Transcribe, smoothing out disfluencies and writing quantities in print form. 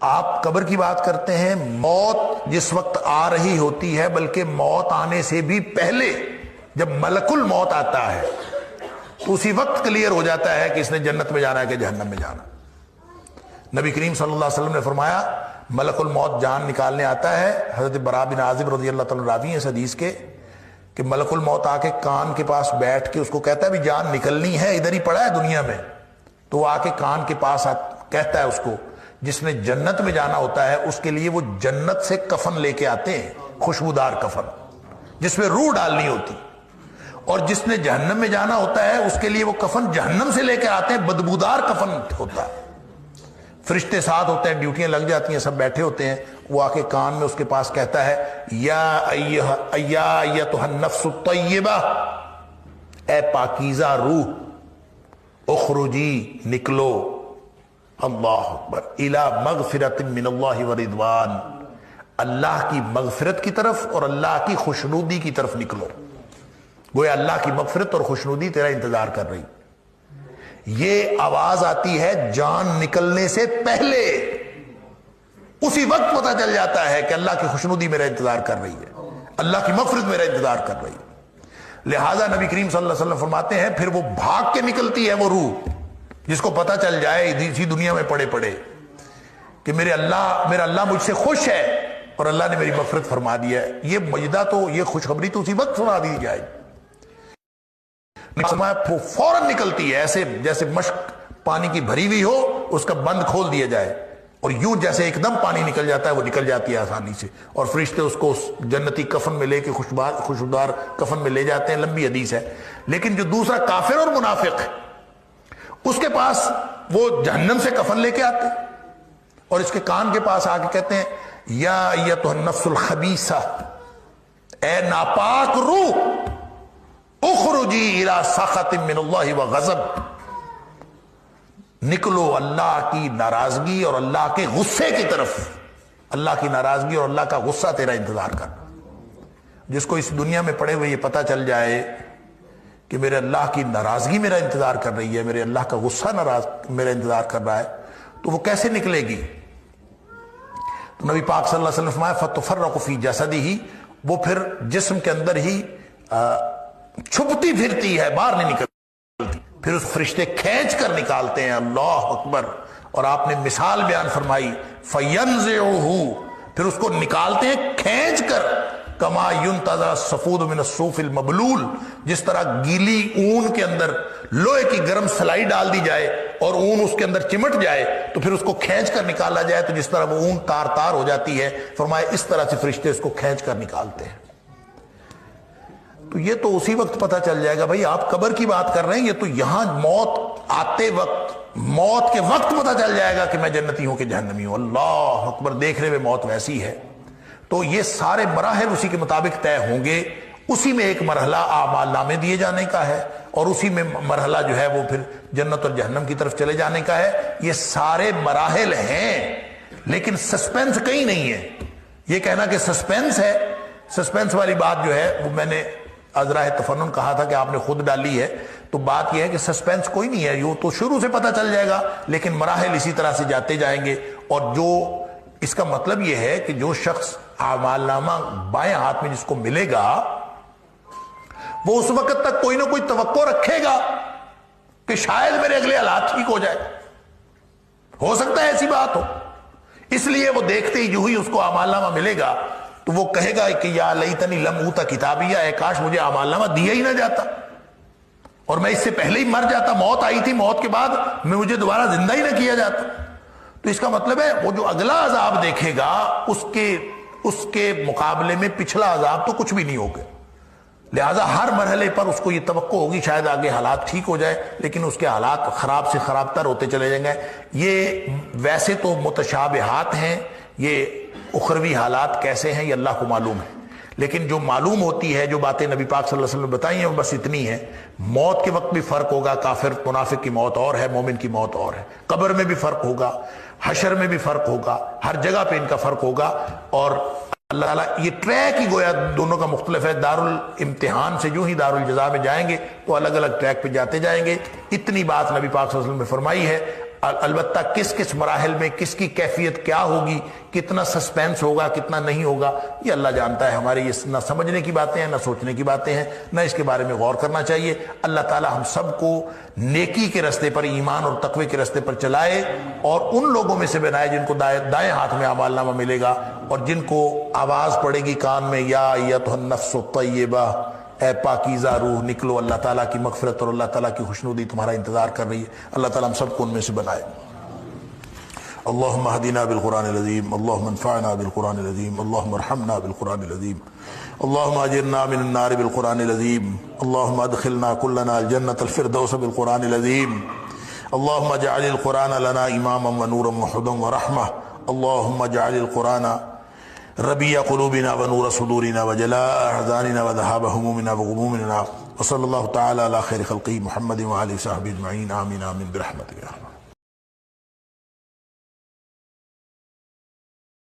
آپ قبر کی بات کرتے ہیں، موت جس وقت آ رہی ہوتی ہے، بلکہ موت آنے سے بھی پہلے جب ملک الموت آتا ہے تو اسی وقت کلیئر ہو جاتا ہے کہ اس نے جنت میں جانا ہے کہ جہنم میں جانا۔ نبی کریم صلی اللہ علیہ وسلم نے فرمایا ملک الموت جان نکالنے آتا ہے، حضرت براء بن عازب رضی اللہ تعالیٰ راوی ہیں اس حدیث کے، کہ ملک الموت آ کے کان کے پاس بیٹھ کے اس کو کہتا ہے بھی جان نکلنی ہے، ادھر ہی پڑا ہے دنیا میں، تو وہ آ کے کان کے پاس کہتا ہے اس کو جس نے جنت میں جانا ہوتا ہے اس کے لیے وہ جنت سے کفن لے کے آتے ہیں، خوشبودار کفن جس میں روح ڈالنی ہوتی، اور جس نے جہنم میں جانا ہوتا ہے اس کے لیے وہ کفن جہنم سے لے کے آتے ہیں، بدبودار کفن ہوتا ہے۔ فرشتے ساتھ ہوتے ہیں، ڈیوٹیاں لگ جاتی ہیں، سب بیٹھے ہوتے ہیں، وہ آ کے کان میں اس کے پاس کہتا ہے یا ایتھا النفس الطیبہ، اے پاکیزہ روح، اخرجی نکلو، اللہ اکبر، الی مغفرۃ من اللہ ورضوان، اللہ کی مغفرت کی طرف اور اللہ کی خوشنودی کی طرف نکلو، گویا اللہ کی مغفرت اور خوشنودی تیرا انتظار کر رہی۔ یہ آواز آتی ہے جان نکلنے سے پہلے، اسی وقت پتہ چل جاتا ہے کہ اللہ کی خوشنودی میرا انتظار کر رہی ہے، اللہ کی مغفرت میرا انتظار کر رہی ہے۔ لہذا نبی کریم صلی اللہ علیہ وسلم فرماتے ہیں پھر وہ بھاگ کے نکلتی ہے وہ روح، جس کو پتہ چل جائے اسی دنیا میں پڑے پڑے کہ میرا اللہ مجھ سے خوش ہے اور اللہ نے میری مغفرت فرما دی ہے۔ یہ مجدہ تو، یہ خوشخبری تو اسی وقت سنا دی جائے، فوراً نکلتی ہے، ایسے جیسے مشک پانی کی بھری ہوئی ہو، اس کا بند کھول دیا جائے اور یوں جیسے ایک دم پانی نکل جاتا ہے وہ نکل جاتی ہے آسانی سے، اور فرشتے اس کو اس جنتی کفن میں لے کے خوشبودار کفن میں لے جاتے ہیں۔ لمبی حدیث ہے۔ لیکن جو دوسرا کافر اور منافق ہے اس کے پاس وہ جہنم سے کفن لے کے آتے اور اس کے کان کے پاس آ کے کہتے ہیں یا ایتھا النفس الخبیثہ، اے ناپاک روح، اخرجی الی سخط من اللہ وغضب، نکلو اللہ کی ناراضگی اور اللہ کے غصے کی طرف، اللہ کی ناراضگی اور اللہ کا غصہ تیرا انتظار کر۔ جس کو اس دنیا میں پڑے ہوئے یہ پتہ چل جائے کہ میرے اللہ کی ناراضگی میرا انتظار کر رہی ہے، میرے اللہ کا غصہ میرا انتظار کر رہا ہے، تو وہ کیسے نکلے گی؟ تو نبی پاک صلی اللہ علیہ وسلم نے فرمایا فتفرق فی جسدہ، وہ پھر جسم کے اندر ہی چھپتی پھرتی ہے، باہر نہیں نکلتی، پھر اس فرشتے کھینچ کر نکالتے ہیں، اللہ اکبر۔ اور آپ نے مثال بیان فرمائی فَيَنزِعُهُ، پھر اس کو نکالتے ہیں کھینچ کر، کما ينتزع الصفود من الصوف المبلول، جس طرح گیلی اون کے اندر لوہے کی گرم سلائی ڈال دی جائے اور اون اس کے اندر چمٹ جائے تو پھر اس کو کھینچ کر نکالا جائے تو جس طرح وہ اون تار تار ہو جاتی ہے، فرمایا اس طرح سے فرشتے اس کو کھینچ کر نکالتے ہیں۔ تو یہ تو اسی وقت پتہ چل جائے گا بھائی، آپ قبر کی بات کر رہے ہیں، یہ تو یہاں موت آتے وقت، موت کے وقت پتہ چل جائے گا کہ میں جنتی ہوں کہ جہنمی ہوں۔ اللہ اکبر، دیکھ رہے ہوئے موت ویسی ہے۔ تو یہ سارے مراحل اسی کے مطابق طے ہوں گے، اسی میں ایک مرحلہ اعمال نامے دیے جانے کا ہے اور اسی میں مرحلہ جو ہے وہ پھر جنت اور جہنم کی طرف چلے جانے کا ہے۔ یہ سارے مراحل ہیں لیکن سسپینس کہیں نہیں ہے۔ یہ کہنا کہ سسپینس ہے، سسپینس والی بات جو ہے وہ میں نے ازراہ تفنن کہا تھا کہ آپ نے خود ڈالی ہے، تو بات یہ ہے کہ سسپینس کوئی نہیں ہے، یہ تو شروع سے پتہ چل جائے گا، لیکن مراحل اسی طرح سے جاتے جائیں گے۔ اور جو اس کا مطلب یہ ہے کہ جو شخص اعمال نامہ بائیں ہاتھ میں جس کو ملے گا وہ اس وقت تک کوئی نہ کوئی توقع رکھے گا کہ شاید میرے اگلے حالات ٹھیک ہو جائے، ہو سکتا ہے ایسی بات ہو، اس لیے وہ دیکھتے ہی جو ہی اس کو اعمال نامہ ملے گا تو وہ کہے گا کہ یا لیتنی لم اوت کتابیہ، اے کاش مجھے اعمال نامہ دیا ہی نہ جاتا اور میں اس سے پہلے ہی مر جاتا، موت آئی تھی، موت کے بعد میں مجھے دوبارہ زندہ ہی نہ کیا جاتا۔ تو اس کا مطلب ہے وہ جو اگلا عذاب دیکھے گا اس کے مقابلے میں پچھلا عذاب تو کچھ بھی نہیں ہوگا، لہذا ہر مرحلے پر اس کو یہ توقع ہوگی شاید آگے حالات ٹھیک ہو جائے، لیکن اس کے حالات خراب سے خراب تر ہوتے چلے جائیں گے۔ یہ ویسے تو متشابہات ہیں، یہ اخروی حالات کیسے ہیں یہ اللہ کو معلوم ہے، لیکن جو معلوم ہوتی ہے، جو باتیں نبی پاک صلی اللہ علیہ وسلم نے بتائی ہیں وہ بس اتنی ہے۔ موت کے وقت بھی فرق ہوگا، کافر منافق کی موت اور ہے، مومن کی موت اور ہے، قبر میں بھی فرق ہوگا، حشر میں بھی فرق ہوگا، ہر جگہ پہ ان کا فرق ہوگا۔ اور اللہ تعالیٰ یہ ٹریک ہی گویا دونوں کا مختلف ہے، دارالامتحان سے جو ہی دارالجزا میں جائیں گے تو الگ الگ ٹریک پہ جاتے جائیں گے۔ اتنی بات نبی پاک صلی اللہ علیہ وسلم نے فرمائی ہے۔ البتہ کس کس مراحل میں کس کی کیفیت کیا ہوگی، کتنا سسپینس ہوگا، کتنا نہیں ہوگا، یہ اللہ جانتا ہے۔ ہماری یہ نہ سمجھنے کی باتیں ہیں، نہ سوچنے کی باتیں ہیں، نہ اس کے بارے میں غور کرنا چاہیے۔ اللہ تعالی ہم سب کو نیکی کے راستے پر، ایمان اور تقوی کے راستے پر چلائے، اور ان لوگوں میں سے بنائے جن کو دائیں ہاتھ میں اعمال نامہ ملے گا، اور جن کو آواز پڑے گی کان میں، یا ایتھا النفس الطیبہ، اے پاکیزہ روح نکلو، اللہ تعالیٰ کی مغفرت اور اللہ تعالیٰ کی خوشنودی تمہارا انتظار کر رہی ہے۔ اللہ تعالیٰ ہم سب کو ان میں سے بنائے۔ اللہم اہدنا بالقرآن العظیم، اللہم انفعنا بالقرآن العظیم، اللہم ارحمنا بالقرآن العظیم، اللہم اجرنا من النار بالقرآن العظیم، اللہم ادخلنا کلنا الجنة الفردوس بالقرآن العظیم، اللہم اجعل القرآن لنا اماما ونورا وہدى ورحمہ، اللہم اجعل القرآن ربیع قلوبنا ونور صدورنا وجلاء احزاننا وذهاب همومنا وغمومنا، وصلی اللہ تعالی علی خیر خلقہ محمد وآلہ وصحبہ اجمعین، آمین آمین برحمتک۔